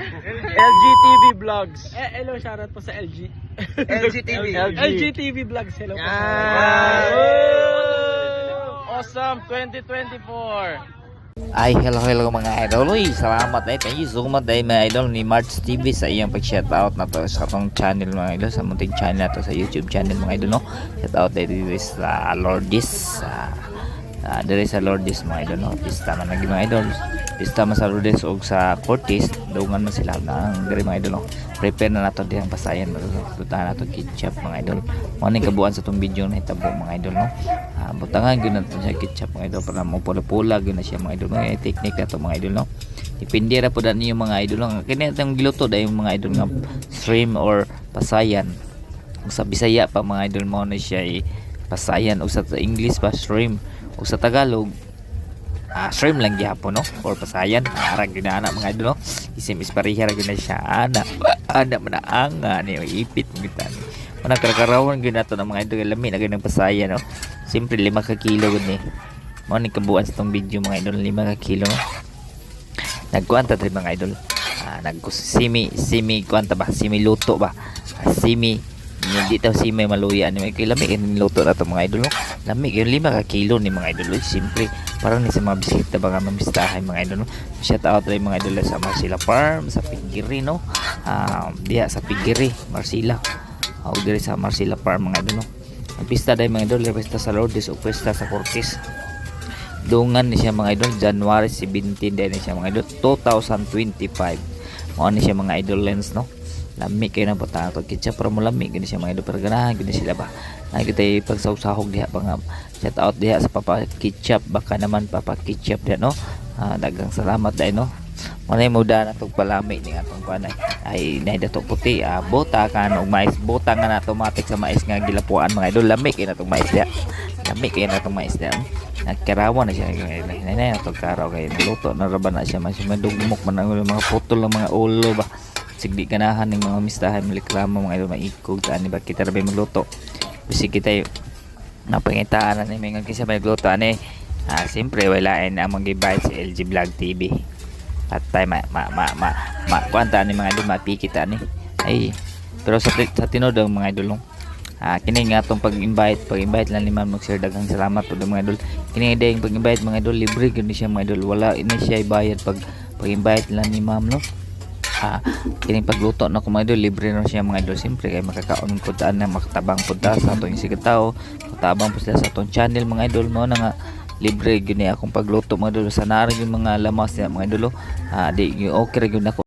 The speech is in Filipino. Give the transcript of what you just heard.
LGTV Vlogs. Hello, shoutout po sa LG. LGTV. LGTV Vlogs, hello po. Awesome 2024. Ay, hello mga idol. Uy, salamat thank you so much mga idol ni March TV sa iyang pag-shoutout na to sa atong channel mga idol, sa munting channel na to sa YouTube channel mga idol, no. Shoutout dito sa Lourdes. Dere sa Lourdes mga idol, no. Pista man lagi mga idol. Pista man sa Lourdes o sa Cortes, dungan man sila ng dere mga idol, no. Prepare na nato dihang pasayan tutahan nato ketchup mga idol. Mo ning kabuan sa tong video na hitabo mga idol, no. Butangan gyud nato sa ketchup mga idol para mo pula-pula gyud na siya mga idol. Mga technique na to mga idol, no. Depende ra pud ninyo mga idol, no. Kini atong giluto dai mga idol nga shrimp or pasayan. Sa Bisaya pa mga idol mo na siya pasayan, o sa English pa shrimp, o sa Tagalog shrimp lang gyapon, no, or pasayan. Arag gyud na mga idol, no. Isim ispareha ra gyud na siya ana manaanga ni ipit bitan. Mana karakarawon gyud nato ng mga idol, lami na gyud ng pasayan, no. Siyempre 5 ka kilo gud ni. Mo ni kabuan sa tong video mga idol, 5 ka kilo, no. Nagkuanta tayo mga idol. Simi kuanta ba? Simi luto ba? Simi hindi taw simi maluya ni kay lami ini luto na to mga idol, no. Lami gyud 5 ka kilo ni mga idol. Siyempre para ni sa mga bisita ba nga mamistahan mga idol, no. Shout out rin mga idol sa Marcila Farm, sa Pigiri, no. Diya sa Pigiri, Marcila. Diri sa Marcila Farm mga idol, no. Ang pista dahil mga idol, pista sa Lourdes o pista sa Cortes. Dungan ni siya mga idol, January 17 dahil ni siya mga idol, 2025. Mao ni siya mga idol lens, no. Lami kayo na patang ito ketchup para mo lami gini siya mga idol, pero ganahan gini sila ba. Kita pagsawsahog diha pa nga. Shout out diha sa Papa Ketchup, baka naman Papa Ketchup diha, no. Dagang salamat dahil, no. Manay muda na itong palami ni atong panay ay naida to puti, bota ka og mais, bota nga na automatic sa mais nga gilapuan mga idol. Lami kay na itong mais diha, lami kay na itong mais diha. Nagkarawan na siya nay na itong karaw kay naluto na raban na siya, madugmok man ang mga putol ng mga ulo ba. Sigdi ganahan ng mga mistahan miliklamo mga idol, maikog ani ba kita rabay magluto. Bisig kita napangitaan na ni mga kisa magluto ani. Siyempre wala ang mag-invite si LG Vlog TV. At tayo kuanta ni mga idol, mapikita ni. Ay, pero sa tinod ang mga idol, kini nga tong pag-invite lang ni ma'am, mag-share daghang salamat po mga idol. Kini dayang pag-invite mga idol, libre gyud siya mga idol, wala ini siya bayad pag-invite lang ni ma'am, no. Kini pagluto na ko mga idol, libre na siya mga idol. Siyempre kay makakaon ko daan na makatabang pud sa atong sigataw, katabang po sila sa atong channel mga idol. Mo na nga libre gyud ni akong pagluto mga idol, sa narin yung mga lamas niya mga idol. Di okay ra gyud nako